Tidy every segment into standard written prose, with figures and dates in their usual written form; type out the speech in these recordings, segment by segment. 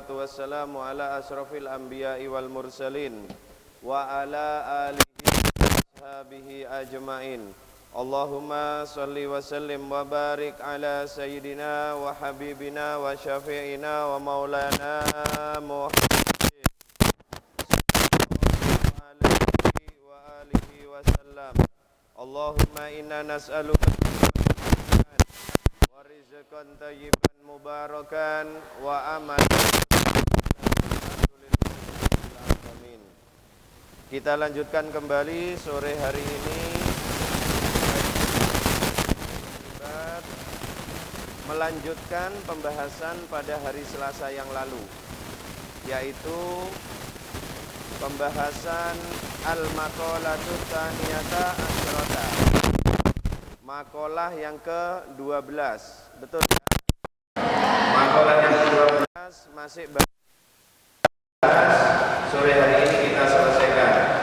wassalatu wassalamu ala asrafil anbiya'i wal mursalin wa ala alihi wa ashabihi ajma'in. Allahumma salli wa sallim wa barik ala sayyidina wa habibina wa syafi'ina wa maulana Muhammadin sallallahu wa alihi wa sallam. Allahumma inna nas'aluka wa rizqan tayyiban mubarakan wa amalan. Kita lanjutkan kembali sore hari ini melanjutkan pembahasan pada hari Selasa yang lalu, yaitu pembahasan al-maqalatut tsaniyata asyrata, makalah yang ke-12. Betul ya? Makalah yang ke-12 masih sore hari ini kita selesaikan.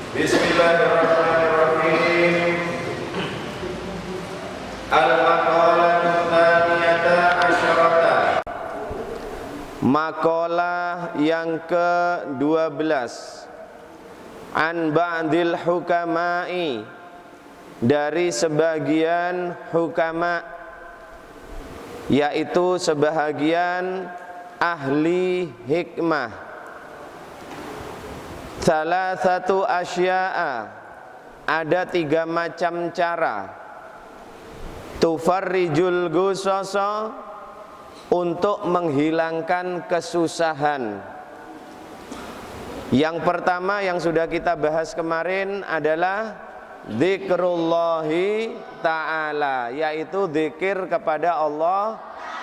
Bismillahirrahmanirrahim. Al-maqalatut tsaniyata asyrata, makalah yang ke-12. An ba'dil hukama'i, dari sebagian hukama, yaitu sebahagian ahli hikmah. Salah satu asya'a, ada 3 macam cara. Tufarrijul gusasa, untuk menghilangkan kesusahan. Yang pertama yang sudah kita bahas kemarin adalah dzikrullahi ta'ala, yaitu zikir kepada Allah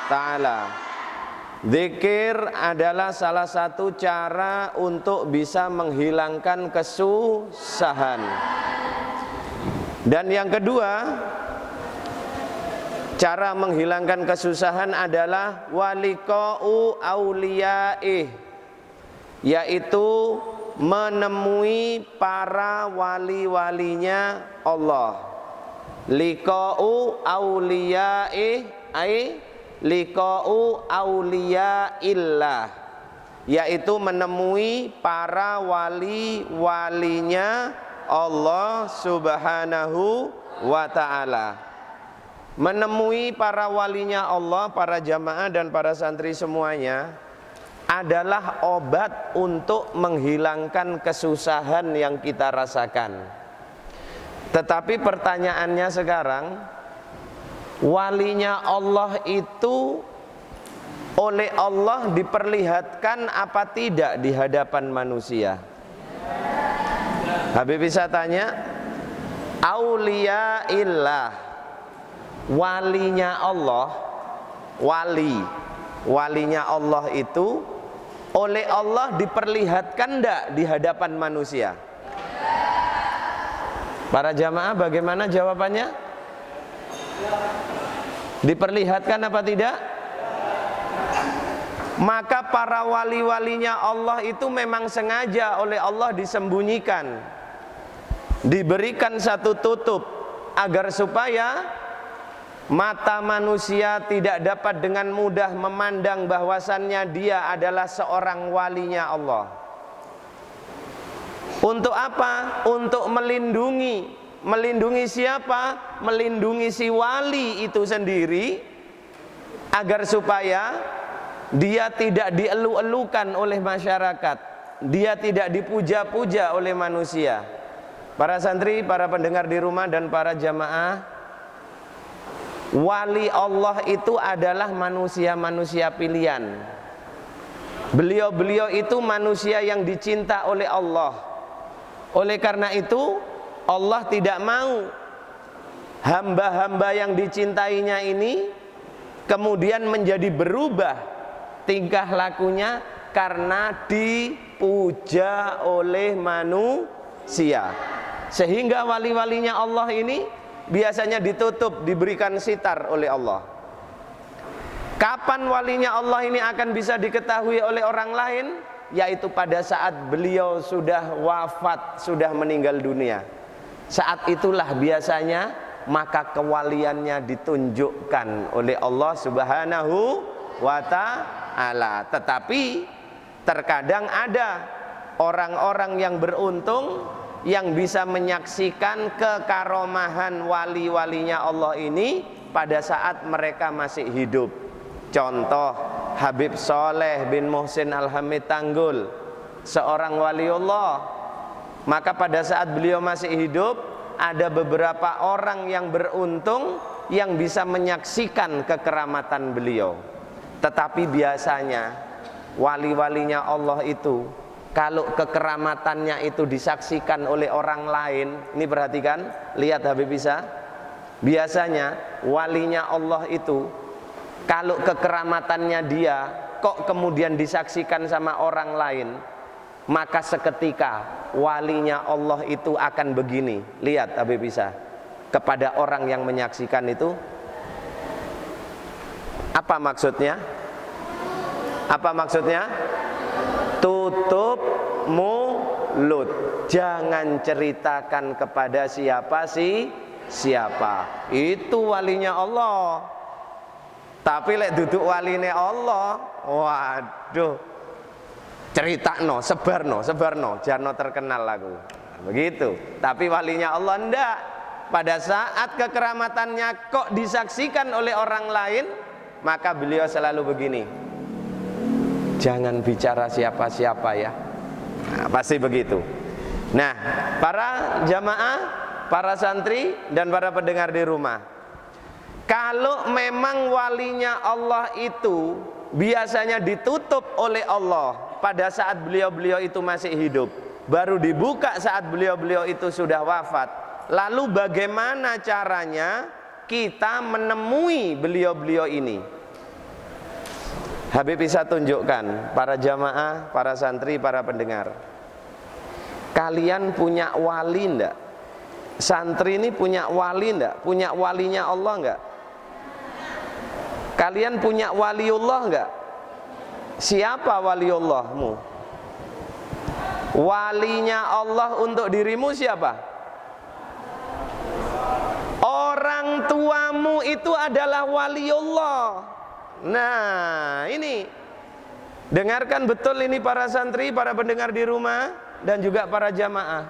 ta'ala. Zikir adalah salah satu cara untuk bisa menghilangkan kesusahan. Dan yang kedua, cara menghilangkan kesusahan adalah waliqa'u auliya'ih, yaitu menemui para wali-walinya Allah. Liqa'u auliya'ih ai liqa'u auliya'illah, yaitu menemui para wali-walinya Allah Subhanahu wa ta'ala. Menemui para walinya Allah, para jamaah dan para santri semuanya, adalah obat untuk menghilangkan kesusahan yang kita rasakan. Tetapi pertanyaannya sekarang, walinya Allah itu oleh Allah diperlihatkan apa tidak di hadapan manusia? Habib bisa tanya, auliya illah, walinya Allah, walinya Allah itu oleh Allah diperlihatkan enggak di hadapan manusia? Para jamaah bagaimana jawabannya? Diperlihatkan apa tidak? Maka para wali-walinya Allah itu memang sengaja oleh Allah disembunyikan, diberikan satu tutup, agar supaya mata manusia tidak dapat dengan mudah memandang bahwasannya dia adalah seorang walinya Allah. Untuk apa? Untuk melindungi siapa? Melindungi si wali itu sendiri, agar supaya dia tidak dielu-elukan oleh masyarakat, dia tidak dipuja-puja oleh manusia. Para santri, para pendengar di rumah dan para jamaah, wali Allah itu adalah manusia-manusia pilihan. Beliau-beliau itu manusia yang dicinta oleh Allah. Oleh karena itu Allah tidak mau hamba-hamba yang dicintainya ini kemudian menjadi berubah tingkah lakunya karena dipuja oleh manusia. Sehingga wali-walinya Allah ini biasanya ditutup, diberikan sitar oleh Allah. Kapan walinya Allah ini akan bisa diketahui oleh orang lain? Yaitu pada saat beliau sudah wafat, sudah meninggal dunia. Saat itulah biasanya maka kewaliannya ditunjukkan oleh Allah Subhanahu wa ta'ala. Tetapi terkadang ada orang-orang yang beruntung yang bisa menyaksikan kekaromahan wali-walinya Allah ini pada saat mereka masih hidup. Contoh Habib Soleh bin Muhsin Al-Hamid Tanggul, seorang waliullah. Maka pada saat beliau masih hidup, ada beberapa orang yang beruntung yang bisa menyaksikan kekeramatan beliau. Tetapi biasanya wali-walinya Allah itu, kalau kekeramatannya itu disaksikan oleh orang lain, ini perhatikan, lihat Habib Isa, biasanya walinya Allah itu, kalau kekeramatannya dia kok kemudian disaksikan sama orang lain, maka seketika walinya Allah itu akan begini. Lihat Habib Isa, kepada orang yang menyaksikan itu, apa maksudnya? Apa maksudnya? Tutup mulut, jangan ceritakan kepada siapa siapa. Itu walinya Allah. Tapi lek duduk waline Allah, waduh, ceritakno, sebarno, jarno terkenal aku. Begitu. Tapi walinya Allah ndak. Pada saat kekeramatannya kok disaksikan oleh orang lain, maka beliau selalu begini, jangan bicara siapa-siapa ya. Nah, pasti begitu. Nah, para jamaah, para santri dan para pendengar di rumah, kalau memang walinya Allah itu biasanya ditutup oleh Allah pada saat beliau-beliau itu masih hidup, baru dibuka saat beliau-beliau itu sudah wafat. Lalu bagaimana caranya kita menemui beliau-beliau ini? Habib bisa tunjukkan, para jamaah, para santri, para pendengar, kalian punya wali enggak? Santri ini punya wali enggak? Punya walinya Allah enggak? Kalian punya waliullah enggak? Siapa waliullahmu? Walinya Allah untuk dirimu siapa? Orang tuamu itu adalah waliullah. Nah, ini dengarkan betul ini para santri, para pendengar di rumah dan juga para jamaah.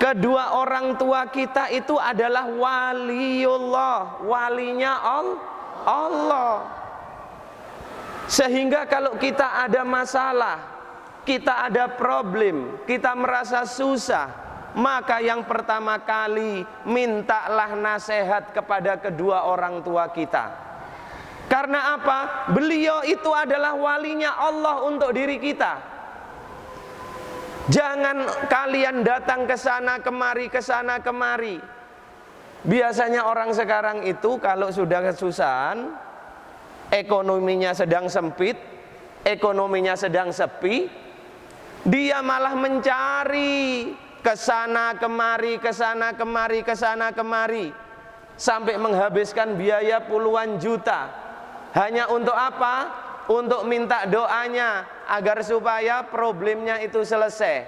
Kedua orang tua kita itu adalah waliullah, walinya Allah. Sehingga kalau kita ada masalah, kita ada problem, kita merasa susah, maka yang pertama kali mintalah nasihat kepada kedua orang tua kita. Karena apa? Beliau itu adalah walinya Allah untuk diri kita. Jangan kalian datang ke sana kemari, ke sana kemari. Biasanya orang sekarang itu kalau sudah kesusahan, ekonominya sedang sempit, ekonominya sedang sepi, dia malah mencari ke sana kemari, ke sana kemari, ke sana kemari, sampai menghabiskan biaya puluhan juta. Hanya untuk apa? Untuk minta doanya agar supaya problemnya itu selesai.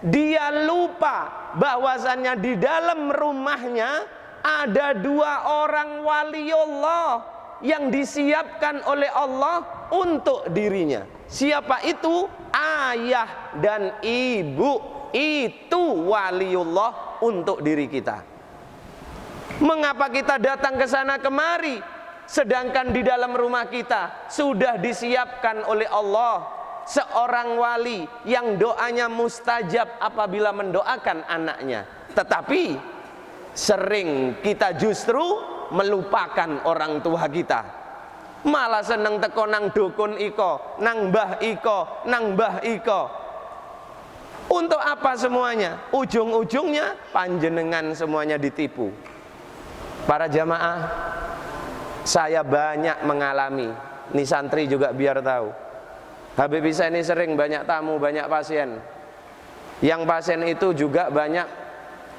Dia lupa bahwasannya di dalam rumahnya ada dua orang waliullah yang disiapkan oleh Allah untuk dirinya. Siapa itu? Ayah dan ibu. Itu waliullah untuk diri kita. Mengapa kita datang ke sana kemari, sedangkan di dalam rumah kita sudah disiapkan oleh Allah seorang wali yang doanya mustajab apabila mendoakan anaknya. Tetapi sering kita justru melupakan orang tua kita, malah seneng teko nang dukun iko, nang mbah iko, nang mbah iko. Untuk apa semuanya? Ujung-ujungnya panjenengan semuanya ditipu. Para jamaah, saya banyak mengalami, ini santri juga biar tahu. Habib Isa ini sering banyak tamu, banyak pasien. Yang pasien itu juga banyak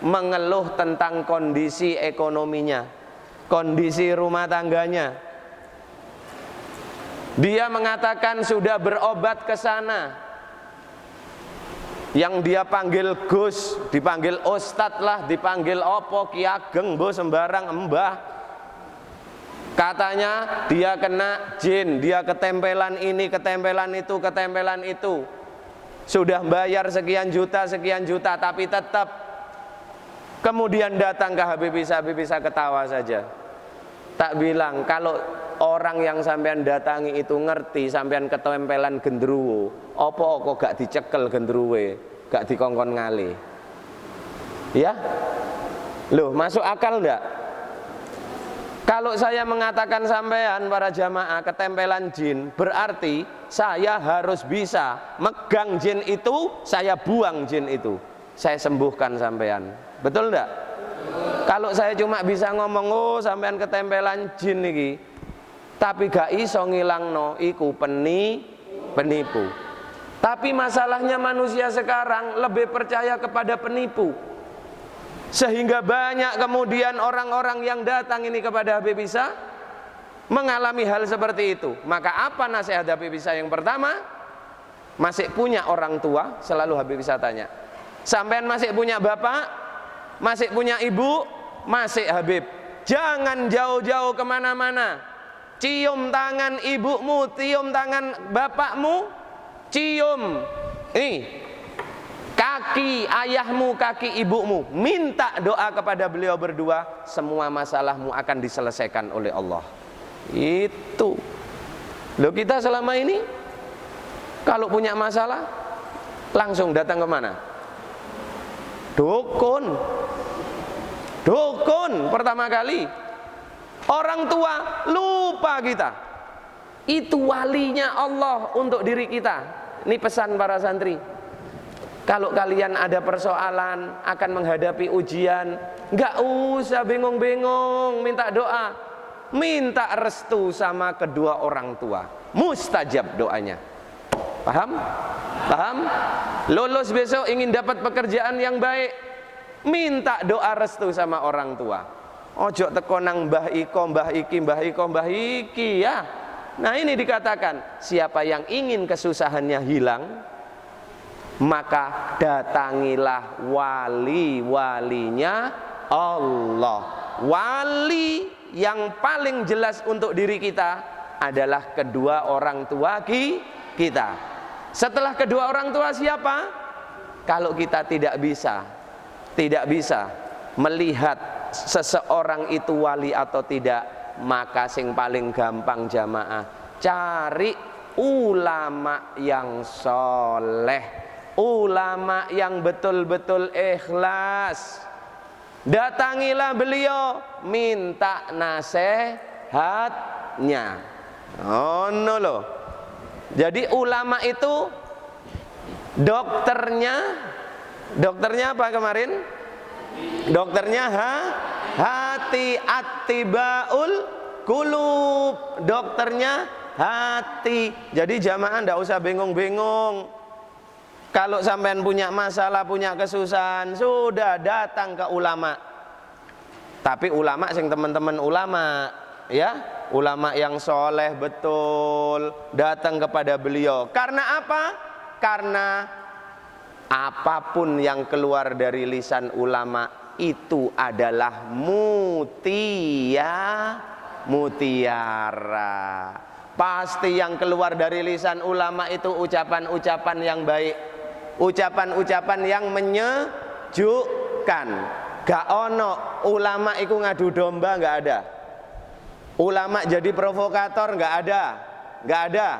mengeluh tentang kondisi ekonominya, kondisi rumah tangganya. Dia mengatakan sudah berobat ke sana, yang dia panggil Gus, dipanggil Ustadz lah, dipanggil opo, Ki Ageng, bo sembarang, embah. Katanya dia kena jin, dia ketempelan ini, ketempelan itu, ketempelan itu. Sudah bayar sekian juta, tapi tetap kemudian datang ke Habib Isa ketawa saja. Tak bilang, kalau orang yang sampean datangi itu ngerti sampean ketempelan gendruwo, apa kok gak dicekel gendruwe, gak dikongkon ngali. Ya? Loh, masuk akal enggak? Kalau saya mengatakan sampean para jamaah ketempelan jin, berarti saya harus bisa megang jin itu, saya buang jin itu, saya sembuhkan sampean. Betul enggak? Kalau saya cuma bisa ngomong, oh sampean ketempelan jin iki, tapi gak iso ngilangno, iku penipu. Tapi masalahnya manusia sekarang lebih percaya kepada penipu, sehingga banyak kemudian orang-orang yang datang ini kepada Habib Isa mengalami hal seperti itu. Maka apa nasihat Habib Isa? Yang pertama, masih punya orang tua? Selalu Habib Isa tanya, sampean masih punya bapak? Masih punya ibu? Masih Habib. Jangan jauh-jauh kemana-mana. Cium tangan ibumu, cium tangan bapakmu, cium kaki ayahmu, kaki ibumu, minta doa kepada beliau berdua, semua masalahmu akan diselesaikan oleh Allah. Itu loh, kita selama ini kalau punya masalah langsung datang kemana? Dukun pertama kali. Orang tua lupa kita, itu walinya Allah untuk diri kita. Ini pesan para santri. Kalau kalian ada persoalan, akan menghadapi ujian, nggak usah bingung-bingung minta doa. Minta restu sama kedua orang tua, mustajab doanya. Paham? Paham? Lulus besok ingin dapat pekerjaan yang baik, minta doa restu sama orang tua. Ojo teko nang mbah iko, mbah iki ya. Nah ini dikatakan, siapa yang ingin kesusahannya hilang, maka datangilah wali-walinya Allah. Wali yang paling jelas untuk diri kita adalah kedua orang tua kita. Setelah kedua orang tua siapa? Kalau kita tidak bisa melihat seseorang itu wali atau tidak, maka sing paling gampang jamaah, cari ulama yang soleh, ulama yang betul-betul ikhlas. Datangilah beliau, minta nasihatnya. Oh no loh. Jadi ulama itu dokternya apa kemarin? Dokternya hati, attibaul qulub. Dokternya hati. Jadi jamaah ndak usah bingung-bingung. Kalau sampean punya masalah, punya kesusahan, sudah datang ke ulama. Tapi ulama sing teman-teman ulama, ya, ulama yang soleh betul, datang kepada beliau. Karena apa? Karena apapun yang keluar dari lisan ulama itu adalah mutiara. Pasti yang keluar dari lisan ulama itu ucapan-ucapan yang baik, ucapan-ucapan yang menyejukkan. Gak ono ulama itu ngadu domba, gak ada. Ulama jadi provokator, gak ada.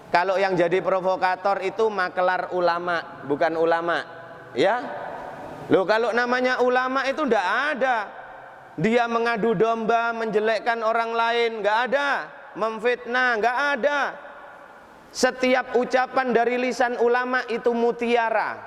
Kalau yang jadi provokator itu makelar ulama, bukan ulama, ya. Loh, kalau namanya ulama itu ndak ada. Dia mengadu domba, menjelekkan orang lain, nggak ada. Memfitnah, nggak ada. Setiap ucapan dari lisan ulama itu mutiara.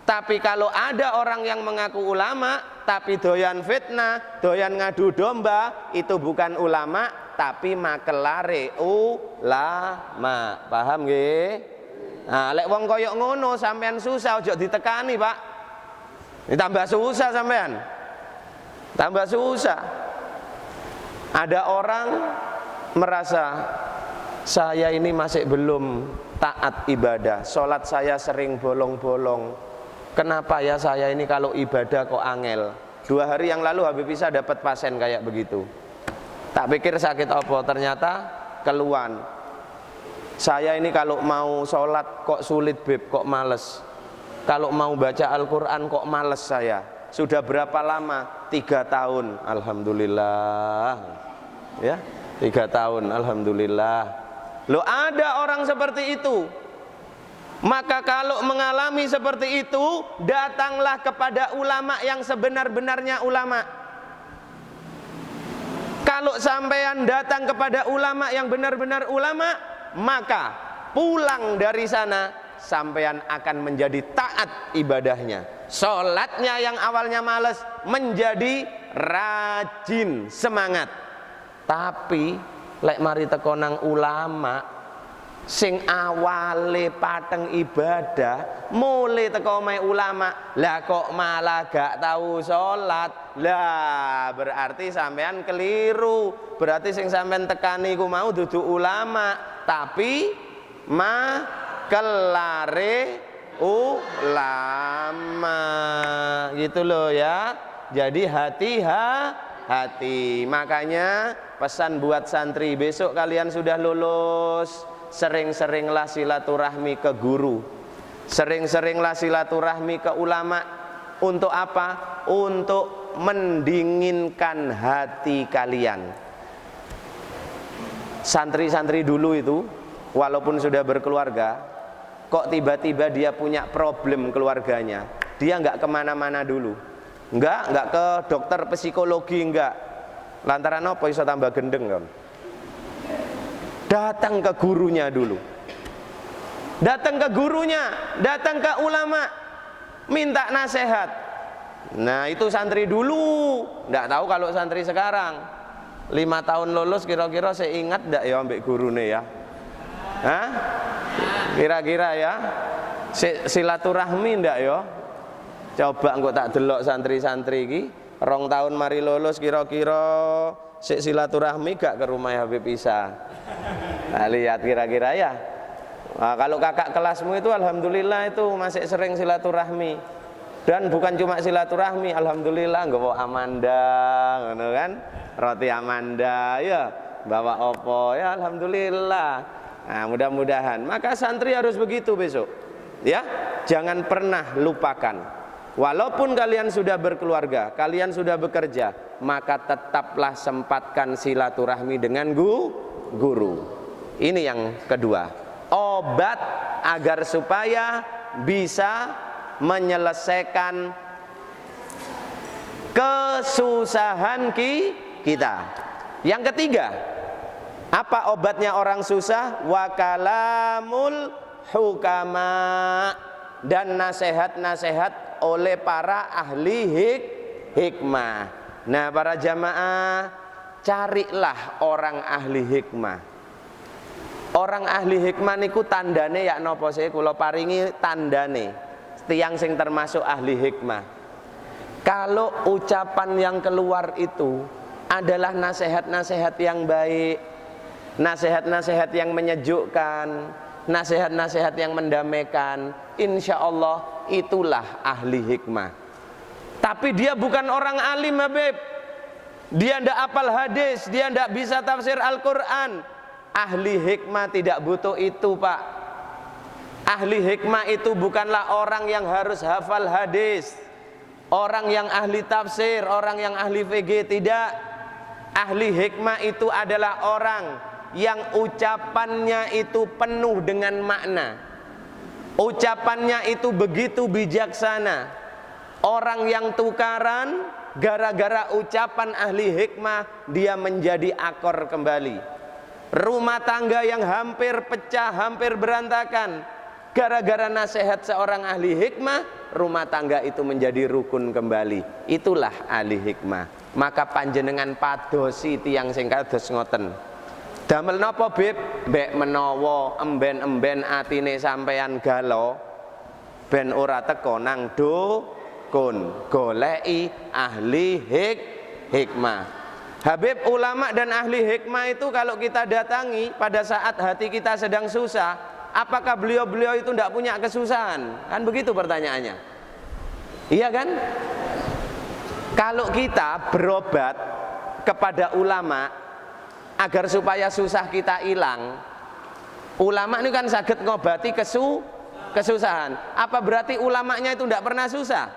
Tapi kalau ada orang yang mengaku ulama tapi doyan fitnah, doyan ngadu domba, itu bukan ulama tapi makelare ulama. Paham nggih? Nah, lek wong koyok ngono sampean susah, ojo ditekani, Pak. Ini tambah susah sampean. Tambah susah. Ada orang merasa saya ini masih belum taat ibadah, sholat saya sering bolong-bolong. Kenapa ya saya ini kalau ibadah kok angel? 2 hari yang lalu Habib Isa dapat pasien kayak begitu. Tak pikir sakit apa, ternyata keluhan. Saya ini kalau mau sholat kok sulit Beb, kok males. Kalau mau baca Al-Quran kok males saya. Sudah berapa lama? 3 tahun. Alhamdulillah. Ya, 3 tahun. Alhamdulillah. Loh, ada orang seperti itu. Maka kalau mengalami seperti itu, datanglah kepada ulama yang sebenar-benarnya ulama. Kalau sampean datang kepada ulama yang benar-benar ulama, maka pulang dari sana sampean akan menjadi taat ibadahnya. Sholatnya yang awalnya malas menjadi rajin, semangat. Tapi lek mari teko nang ulama sing awale pateng ibadah, mulai teko omahe ulama, lah kok malah gak tahu sholat. Lah berarti sampean keliru. Berarti sing sampean tekani ku mau dudu ulama, tapi kelare ulama gitu loh ya. Jadi hati-hati. Makanya pesan buat santri, besok kalian sudah lulus, sering-seringlah silaturahmi ke guru, sering-seringlah silaturahmi ke ulama. Untuk apa? Untuk mendinginkan hati kalian. Santri-santri dulu itu walaupun sudah berkeluarga, kok tiba-tiba dia punya problem keluarganya, dia nggak kemana-mana dulu, nggak ke dokter psikologi, nggak. Lantaran apa? Iso tambah gendeng kan? Datang ke gurunya dulu, datang ke gurunya, datang ke ulama, minta nasihat. Nah itu santri dulu. Nggak tahu kalau santri sekarang. 5 tahun lulus kira-kira saya ingat ndak ya ambek gurune ya? Hah? Kira-kira ya? Silaturahmi ndak ya? Coba engko tak delok santri-santri iki 2 tahun mari lulus kira-kira silaturahmi gak ke rumah Habib Isa? Nah, lihat kira-kira ya. Nah, kalau kakak kelasmu itu alhamdulillah itu masih sering silaturahmi. Dan bukan cuma silaturahmi, alhamdulillah nggawa Amanda, ngono kan? Roti Amanda ya, bawa opo ya, alhamdulillah. Nah, mudah-mudahan. Maka santri harus begitu besok. Ya, jangan pernah lupakan. Walaupun kalian sudah berkeluarga, kalian sudah bekerja, maka tetaplah sempatkan silaturahmi dengan guru. Ini yang kedua. Obat agar supaya bisa menyelesaikan kesusahan kita. Yang ketiga, apa obatnya orang susah? Wa kalamul hukama, dan nasihat-nasihat oleh para ahli hikmah. Nah para jamaah, carilah orang ahli hikmah. Orang ahli hikmah niku tandane ya napa sih? Kula paringi tandane tiyang sing termasuk ahli hikmah. Kalau ucapan yang keluar itu adalah nasihat-nasihat yang baik, nasihat-nasihat yang menyejukkan, nasihat-nasihat yang mendamaikan, insya Allah itulah ahli hikmah. Tapi dia bukan orang alim Habib, dia ndak hafal hadis, dia ndak bisa tafsir Al-Quran. Ahli hikmah tidak butuh itu Pak. Ahli hikmah itu bukanlah orang yang harus hafal hadis, orang yang ahli tafsir, orang yang ahli VG, tidak. Ahli hikmah itu adalah orang yang ucapannya itu penuh dengan makna, ucapannya itu begitu bijaksana. Orang yang tukaran, gara-gara ucapan ahli hikmah dia menjadi akor kembali. Rumah tangga yang hampir pecah, hampir berantakan, gara-gara nasihat seorang ahli hikmah, rumah tangga itu menjadi rukun kembali. Itulah ahli hikmah. Maka panjenengan padosi tiyang sing kados ngoten. Damel napa Bib? Mbek menawa emben-emben atine sampeyan galo, ben ora teko nang dukun, goleki ahli hikmah. Habib, ulama dan ahli hikmah itu kalau kita datangi pada saat hati kita sedang susah, apakah beliau-beliau itu tidak punya kesusahan? Kan begitu pertanyaannya. Iya kan? Kalau kita berobat kepada ulama, agar supaya susah kita hilang. Ulama ini kan saged ngobati kesusahan. Apa berarti ulamanya itu tidak pernah susah?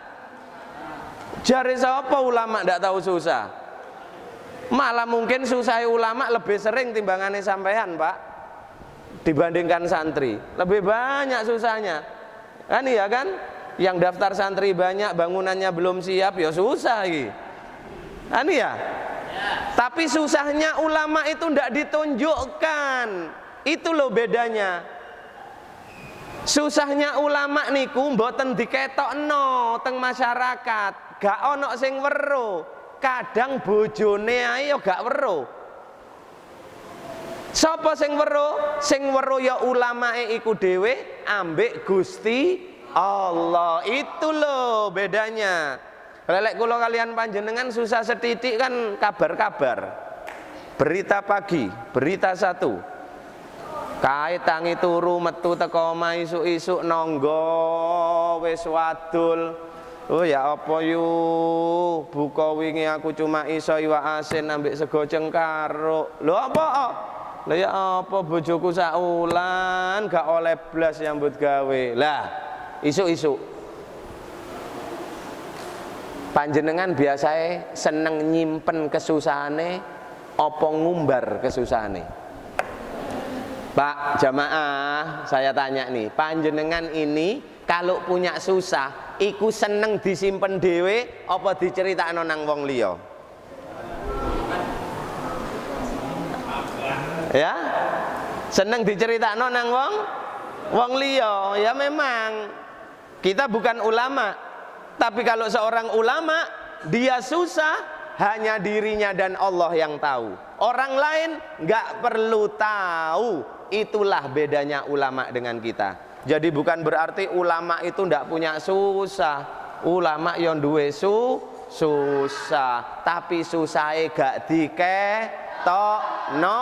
Jare sapa ulama tidak tahu susah? Malah mungkin susah ulama lebih sering timbangannya sampean, Pak, dibandingkan santri. Lebih banyak susahnya. Kan iya kan? Yang daftar santri banyak, bangunannya belum siap, ya susah iki. Kan iya? Tapi susahnya ulama itu tidak ditunjukkan. Itu loh bedanya. Susahnya ulama niku mboten diketokno teng masyarakat, gak ono sing weruh. Kadang bojone ae ya gak weruh. Sapa sing weruh? Sing weruh ya ulamae iku dhewe ambek Gusti Allah. Itu loh bedanya. Lelek kula kalian panjenengan susah setitik kan kabar-kabar. Berita pagi, berita satu. Kae tangi turu metu teko omah isuk-isuk nonggo wis wadul. Oh ya apa yu? Buka wingi aku cuma iso iwak asin ambek sego cengkaruk. Lho apa? Lah ya apa bojoku sak wulan gak oleh blas nyambut gawe. Lah, isuk-isuk panjenengan biasanya seneng nyimpen kesusahane apa ngumbar kesusahane? Pak jamaah, saya tanya nih, panjenengan ini kalau punya susah iku seneng disimpen dhewe apa diceritakno nang wong liya? Ya? Seneng diceritakno nang wong liya. Ya memang kita bukan ulama. Tapi kalau seorang ulama, dia susah hanya dirinya dan Allah yang tahu. Orang lain nggak perlu tahu. Itulah bedanya ulama dengan kita. Jadi bukan berarti ulama itu nggak punya susah. Ulama yang duwe susah, tapi susahe gak diketokno,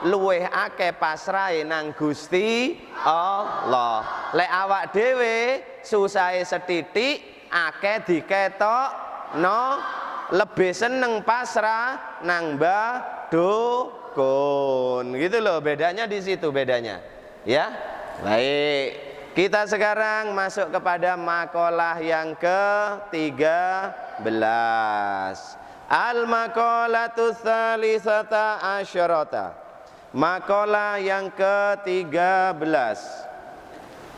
luweh akeh pasrahe nang Gusti Allah. Lek awak dhewe susahe setitik akeh diketokno, lebih seneng pasrah nang mbah dukun. Gitu loh, bedanya di situ bedanya. Ya. Baik, kita sekarang masuk kepada makalah yang ke-13. Al-maqalatu tsalisata asyarata. Makalah yang ke-13.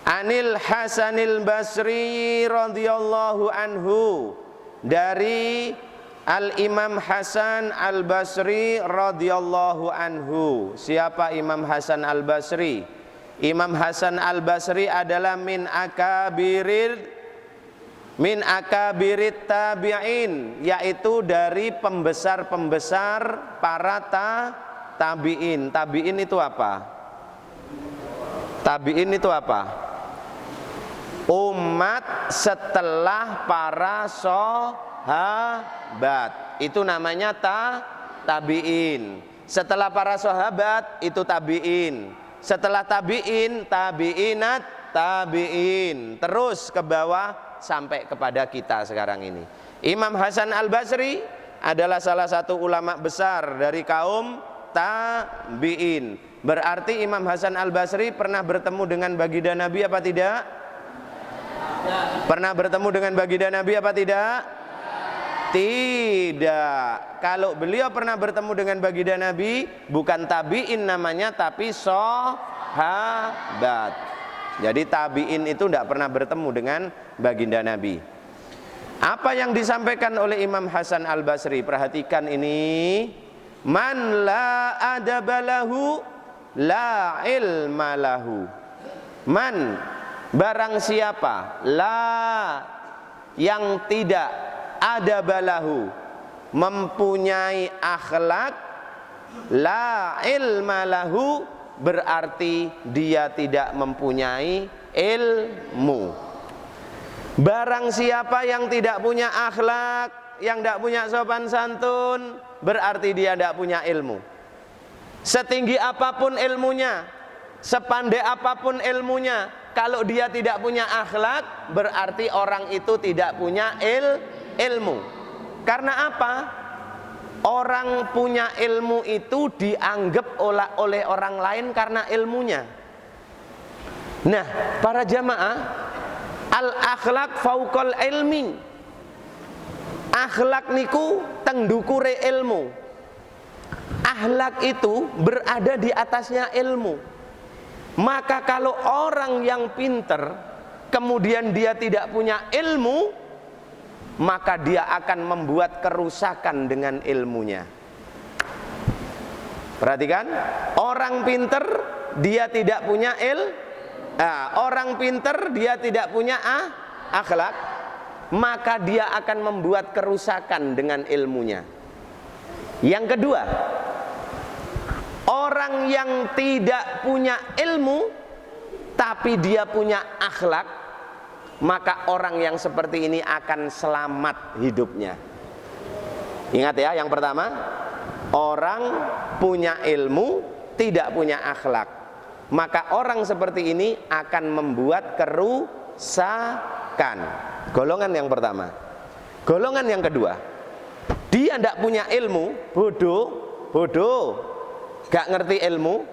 Anil Hasanil Basri radhiyallahu anhu, dari Al-Imam Hasan Al-Basri radhiyallahu anhu. Siapa Imam Hasan Al-Basri? Imam Hasan Al-Basri adalah min akabirit tabi'in, yaitu dari pembesar-pembesar para tabi'in. Tabi'in itu apa? Tabi'in itu apa? Umat setelah para sahabat, itu namanya tabi'in. Setelah para sahabat itu tabi'in. Setelah tabi'in, tabi'inat, tabi'in, terus ke bawah sampai kepada kita sekarang ini. Imam Hasan Al-Basri adalah salah satu ulama besar dari kaum tabi'in. Berarti Imam Hasan Al-Basri pernah bertemu dengan baginda Nabi apa tidak? Pernah bertemu dengan baginda Nabi apa tidak? Tidak. Kalau beliau pernah bertemu dengan baginda Nabi, bukan tabi'in namanya, tapi sahabat. Jadi tabi'in itu tidak pernah bertemu dengan baginda Nabi. Apa yang disampaikan oleh Imam Hasan Al-Basri? Perhatikan ini. Man la adabalahu la ilma lahu. Man, barang siapa, la, yang tidak, adabalahu, mempunyai akhlak, la ilma lahu, berarti dia tidak mempunyai ilmu. Barang siapa yang tidak punya akhlak, yang tidak punya sopan santun, berarti dia tidak punya ilmu. Setinggi apapun ilmunya, sepandai apapun ilmunya, kalau dia tidak punya akhlak, berarti orang itu tidak punya ilmu. Karena apa? Orang punya ilmu itu dianggap oleh orang lain karena ilmunya. Nah, para jamaah, al-akhlak fauqal ilmi. Akhlak niku teng ndukure ilmu. Akhlak itu berada di atasnya ilmu. Maka kalau orang yang pinter kemudian dia tidak punya ilmu, maka dia akan membuat kerusakan dengan ilmunya. Perhatikan, orang pinter dia tidak punya orang pinter dia tidak punya akhlak, maka dia akan membuat kerusakan dengan ilmunya. Yang kedua, orang yang tidak punya ilmu tapi dia punya akhlak, maka orang yang seperti ini akan selamat hidupnya. Ingat ya, yang pertama, orang punya ilmu tidak punya akhlak, maka orang seperti ini akan membuat kerusakan. Golongan yang pertama. Golongan yang kedua, dia tidak punya ilmu, bodoh, gak ngerti ilmu,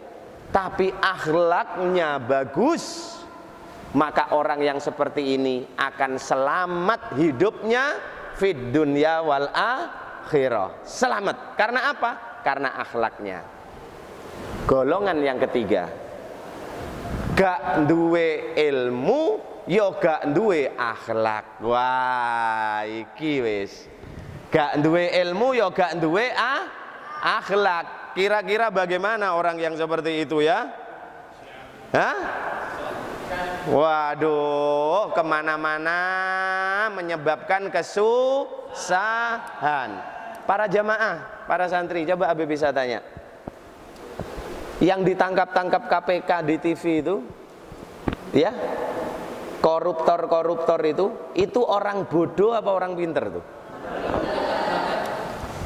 tapi akhlaknya bagus, maka orang yang seperti ini akan selamat hidupnya fid dunya wal akhirah. Selamat. Karena apa? Karena akhlaknya. Golongan yang ketiga, gak duwe ilmu, yo gak duwe akhlak. Wah, iki wis. Gak duwe ilmu, yo gak duwe akhlak. Kira-kira bagaimana orang yang seperti itu ya? Hah? Waduh, kemana-mana menyebabkan kesusahan. Para jamaah, para santri, coba Habib bisa tanya, yang ditangkap-tangkap KPK di TV itu, ya, koruptor itu orang bodoh apa orang pinter tuh?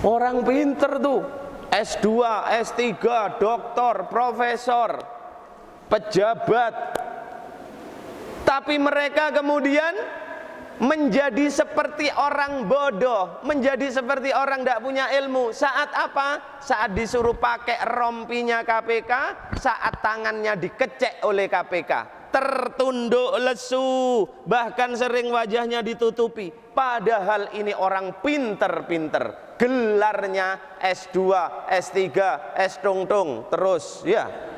Orang pinter tuh, S2, S3, doktor, profesor, pejabat. Tapi mereka kemudian menjadi seperti orang bodoh, menjadi seperti orang tidak punya ilmu. Saat apa? Saat disuruh pakai rompinya KPK, saat tangannya dikecek oleh KPK, tertunduk lesu, bahkan sering wajahnya ditutupi. Padahal ini orang pinter-pinter, gelarnya S2, S3, S-tung-tung, terus ya.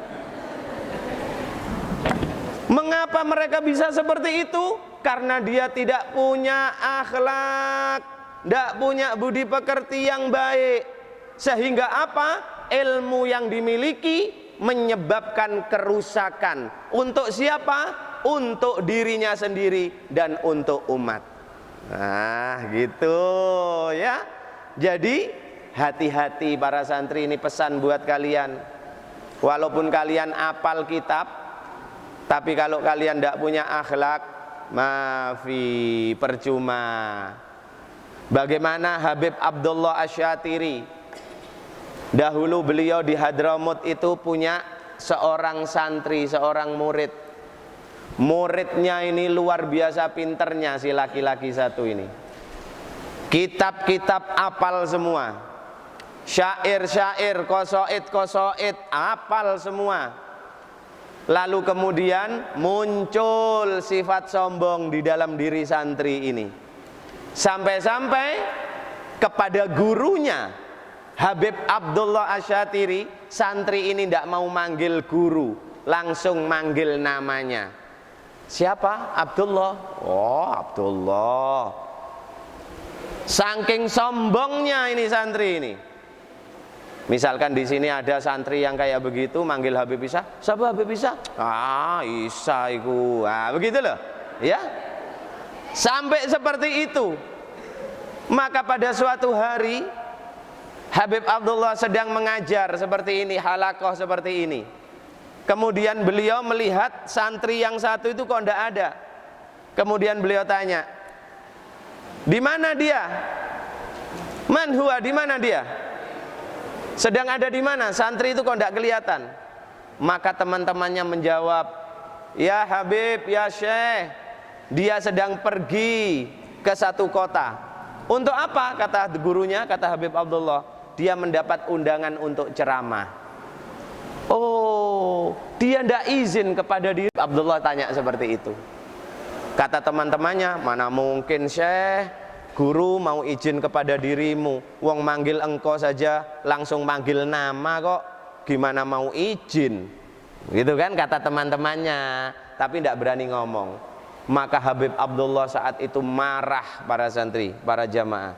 Mengapa mereka bisa seperti itu? Karena dia tidak punya akhlak, tidak punya budi pekerti yang baik. Sehingga apa? Ilmu yang dimiliki menyebabkan kerusakan. Untuk siapa? Untuk dirinya sendiri dan untuk umat. Nah, gitu ya. Jadi hati-hati para santri, ini pesan buat kalian. Walaupun kalian apal kitab, tapi kalau kalian tidak punya akhlak, maafi, percuma. Bagaimana Habib Abdullah Asyatiri? Dahulu beliau di Hadramut itu punya seorang santri, seorang murid. Muridnya ini luar biasa pinternya, si laki-laki satu ini. Kitab-kitab apal semua. Syair-syair, qasaid apal semua. Lalu kemudian muncul sifat sombong di dalam diri santri ini. Sampai-sampai kepada gurunya Habib Abdullah Asyatiri, santri ini tidak mau manggil guru, langsung manggil namanya. Siapa? Abdullah. Oh, Abdullah. Saking sombongnya ini santri ini. Misalkan di sini ada santri yang kayak begitu, manggil Habib Isa, siapa Habib Isa? Ah, Isa iku. Ah, begitu loh. Ya. Sampai seperti itu. Maka pada suatu hari Habib Abdullah sedang mengajar seperti ini, halaqah seperti ini. Kemudian beliau melihat santri yang satu itu kok tidak ada. Kemudian beliau tanya, "Di mana dia? Man huwa, di mana dia?" Sedang ada di mana? Santri itu kok tidak kelihatan. Maka teman-temannya menjawab, "Ya Habib, ya Syekh, dia sedang pergi ke satu kota." Untuk apa? Kata gurunya, kata Habib Abdullah, dia mendapat undangan untuk ceramah. Oh, dia tidak izin kepada diri. Abdullah tanya seperti itu. Kata teman-temannya, mana mungkin Syekh, guru mau izin kepada dirimu, wong manggil engkau saja langsung manggil nama kok, gimana mau izin? Gitu kan kata teman-temannya, tapi tidak berani ngomong. Maka Habib Abdullah saat itu marah para santri, para jamaah.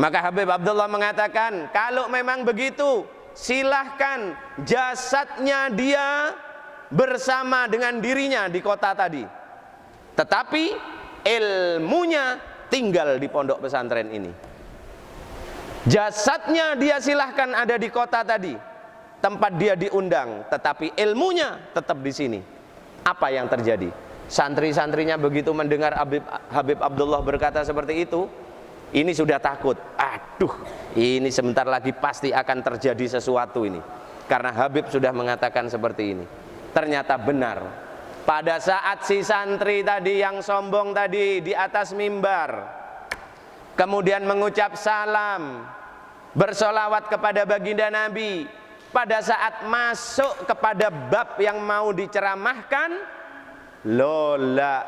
Maka Habib Abdullah mengatakan, kalau memang begitu, silahkan jasadnya dia bersama dengan dirinya di kota tadi, tetapi ilmunya tinggal di pondok pesantren ini. Jasadnya dia silahkan ada di kota tadi, tempat dia diundang, tetapi ilmunya tetap di sini. Apa yang terjadi? Santri-santrinya begitu mendengar Habib Abdullah berkata seperti itu, ini sudah takut. Aduh, ini sebentar lagi pasti akan terjadi sesuatu ini, karena Habib sudah mengatakan seperti ini. Ternyata benar. Pada saat si santri tadi yang sombong tadi di atas mimbar, kemudian mengucap salam, bersolawat kepada baginda Nabi, pada saat masuk kepada bab yang mau diceramahkan, lolo,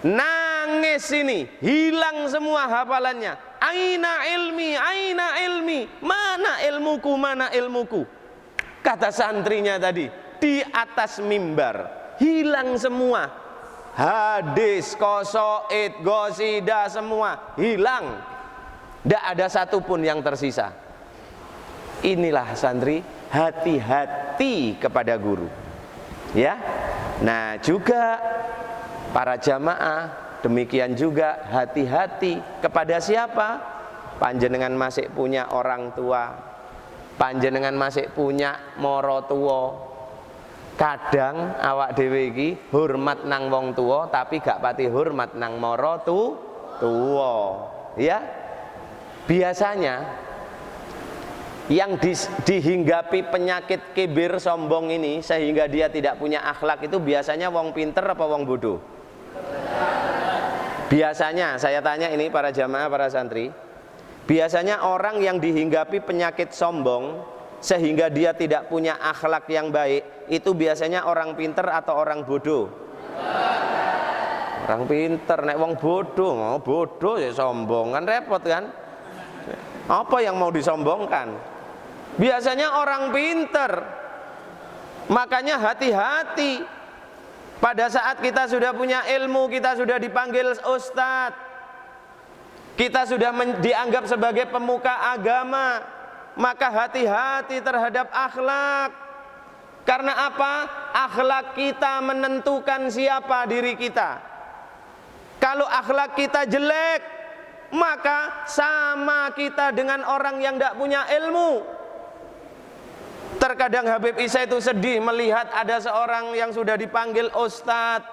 nangis ini, hilang semua hafalannya. Aina ilmi, mana ilmuku, kata santrinya tadi. Di atas mimbar hilang semua, hadis, qasaid, qasidah semua hilang, tidak ada satupun yang tersisa. Inilah santri, hati-hati kepada guru, ya. Nah juga para jamaah demikian juga, hati-hati kepada siapa? Panjenengan masih punya orang tua, panjenengan masih punya moro tuwa. Kadang awak dhewe iki hormat nang wong tua tapi gak pati hormat nang mara tuwa. Ya. Biasanya yang dihinggapi penyakit kibir sombong ini sehingga dia tidak punya akhlak itu biasanya wong pinter apa wong bodoh? Biasanya, saya tanya ini para jamaah, para santri, biasanya orang yang dihinggapi penyakit sombong sehingga dia tidak punya akhlak yang baik, itu biasanya orang pinter atau orang bodoh? Orang pinter. Nek wong bodoh, bodoh ya sombong, kan repot kan? Apa yang mau disombongkan? Biasanya orang pinter. Makanya hati-hati. Pada saat kita sudah punya ilmu, kita sudah dipanggil ustadz, kita sudah dianggap sebagai pemuka agama, maka hati-hati terhadap akhlak. Karena apa? Akhlak kita menentukan siapa diri kita. Kalau akhlak kita jelek, maka sama kita dengan orang yang tidak punya ilmu. Terkadang Habib Isa itu sedih melihat ada seorang yang sudah dipanggil ustadz,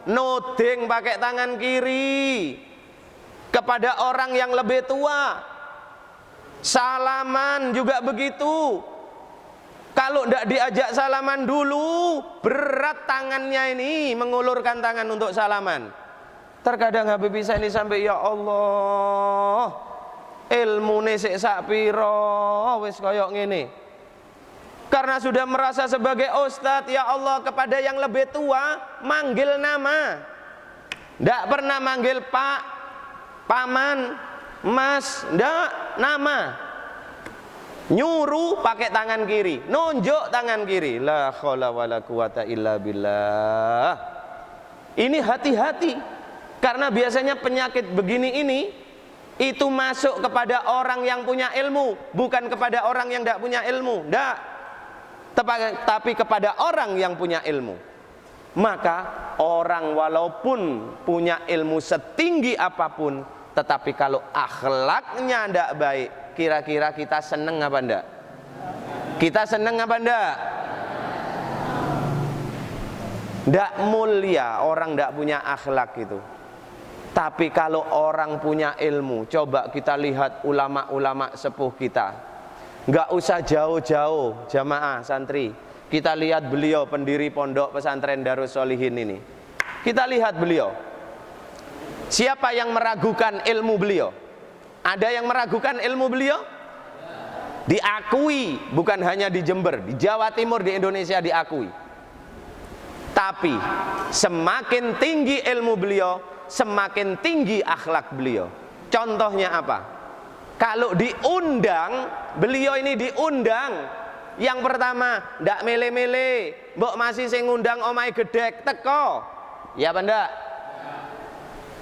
noding pakai tangan kiri kepada orang yang lebih tua. Salaman juga begitu. Kalau tidak diajak salaman dulu, berat tangannya ini mengulurkan tangan untuk salaman. Terkadang Habib Isa ini sampai, ya Allah, ilmu sik sak pira wis koyok ngene. Karena sudah merasa sebagai ustadz, ya Allah, kepada yang lebih tua manggil nama, tidak pernah manggil pak, paman, mas, ndak, nama. Nyuruh pakai tangan kiri, nunjuk tangan kiri. La haula wala quwata illa billah. Ini hati-hati, karena biasanya penyakit begini ini itu masuk kepada orang yang punya ilmu, bukan kepada orang yang tidak punya ilmu, ndak. Tapi kepada orang yang punya ilmu. Maka orang walaupun punya ilmu setinggi apapun, tetapi kalau akhlaknya tidak baik, kira-kira kita seneng apa enggak? Kita seneng apa enggak? Tidak mulia orang tidak punya akhlak itu. Tapi kalau orang punya ilmu, coba kita lihat ulama-ulama sepuh kita. Enggak usah jauh-jauh, jamaah santri. Kita lihat beliau pendiri pondok pesantren Darus Sholihin ini. Kita lihat beliau. Siapa yang meragukan ilmu beliau? Ada yang meragukan ilmu beliau? Diakui, bukan hanya di Jember, di Jawa Timur, di Indonesia diakui. Tapi semakin tinggi ilmu beliau, semakin tinggi akhlak beliau. Contohnya apa? Kalau diundang, beliau ini diundang, yang pertama ndak mele-mele, mbok masih sing ngundang omahe gedhek teko. Ya apa ndak?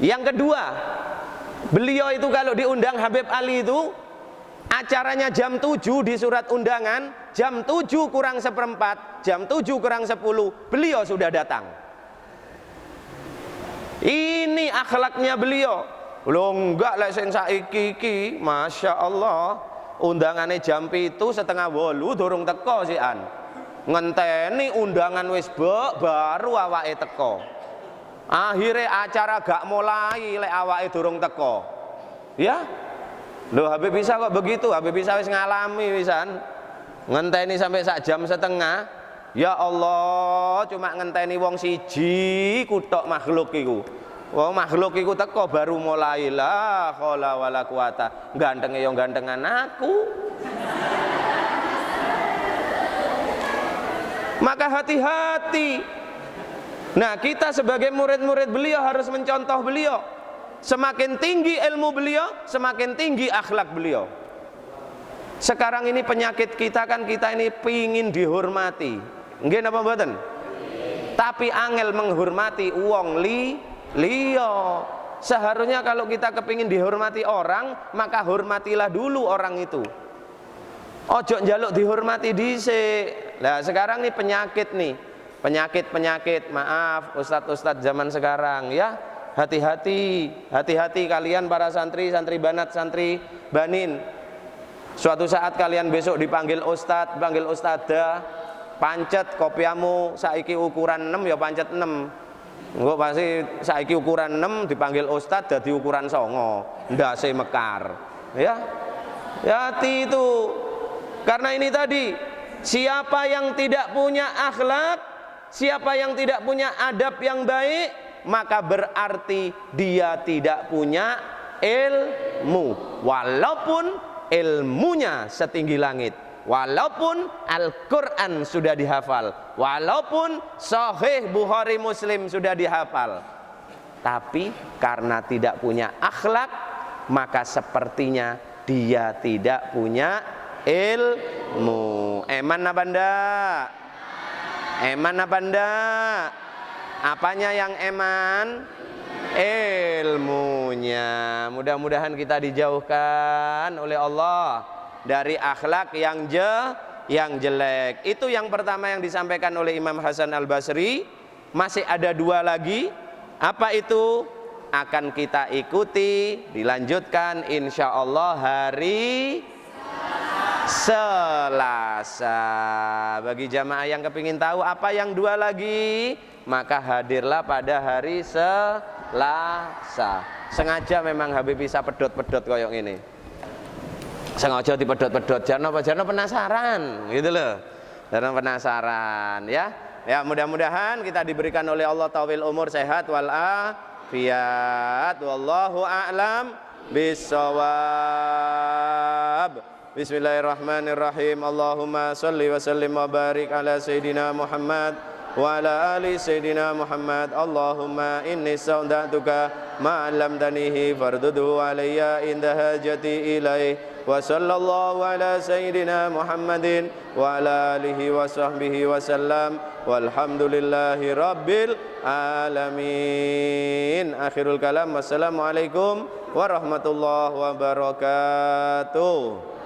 Yang kedua, beliau itu kalau diundang Habib Ali itu acaranya jam 7 di surat undangan, jam 7 kurang seperempat, jam 7 kurang 10 beliau sudah datang. Ini akhlaknya beliau. Loh enggak lek sing saiki iki, Masya Allah, undangannya jam 7:30 durung teko sian. Ngenteni undangan wis baru awake teko. Akhirnya acara gak mulai lek awake durung teko. Ya? Loh Habib bisa kok begitu, Habib bisa wis ngalami wisan. Ngenteni sampai sak jam setengah. Ya Allah, cuma ngenteni wong siji kutok makhluk iku. Wong makhluk iku teko baru mulai, la haula wala quwata. Gantenge yo gantengan aku. Maka hati-hati. Nah, kita sebagai murid-murid beliau harus mencontoh beliau. Semakin tinggi ilmu beliau, semakin tinggi akhlak beliau. Sekarang ini penyakit kita kan, kita ini pingin dihormati. Nggih napa mboten? Tapi angel menghormati wong liya. Seharusnya kalau kita kepingin dihormati orang, maka hormatilah dulu orang itu. Ojo njaluk dihormati dhisik. Lah sekarang nih penyakit nih. Penyakit, maaf ustadz zaman sekarang ya. Hati-hati kalian para santri banat, santri banin. Suatu saat kalian besok dipanggil ustadz, panggil ustadzah, pancet kopiamu saiki ukuran 6 ya pancet 6. Engko pasti saiki ukuran 6 dipanggil ustadz dadi ukuran 9, ndase mekar. Ya. Hati itu. Karena ini tadi, siapa yang tidak punya akhlak, siapa yang tidak punya adab yang baik, maka berarti dia tidak punya ilmu. Walaupun ilmunya setinggi langit, walaupun Al-Quran sudah dihafal, walaupun Sahih Bukhari Muslim sudah dihafal, tapi karena tidak punya akhlak, maka sepertinya dia tidak punya ilmu. Eman apa ndak? Eman apa ndak? Apanya yang eman? Ilmunya. Mudah-mudahan kita dijauhkan oleh Allah dari akhlak yang jelek. Itu yang pertama yang disampaikan oleh Imam Hasan Al-Basri. Masih ada 2 lagi. Apa itu? Akan kita ikuti, dilanjutkan insya Allah hari Selasa. Bagi jamaah yang kepingin tahu apa yang 2 lagi, maka hadirlah pada hari Selasa. Sengaja memang Habib bisa pedot-pedot koyok ini. Sengaja dipedot-pedot. Jarno penasaran, gitu loh. Jarno penasaran, ya. Ya mudah-mudahan kita diberikan oleh Allah tawil umur, sehat wal afiat. Wallahu a'lam bissawab. Bismillahirrahmanirrahim. Allahumma salli wa sallim wa barik ala Sayyidina Muhammad wa ala ali Sayyidina Muhammad. Allahumma inni sa'udatuka ma'allamtanihi farduduhu alayya inda hajati ilaih. Wa sallallahu ala Sayyidina Muhammadin wa ala alihi wa sahbihi wa sallam. Walhamdulillahi rabbil alamin. Akhirul kalam. Wassalamualaikum warahmatullahi wabarakatuh.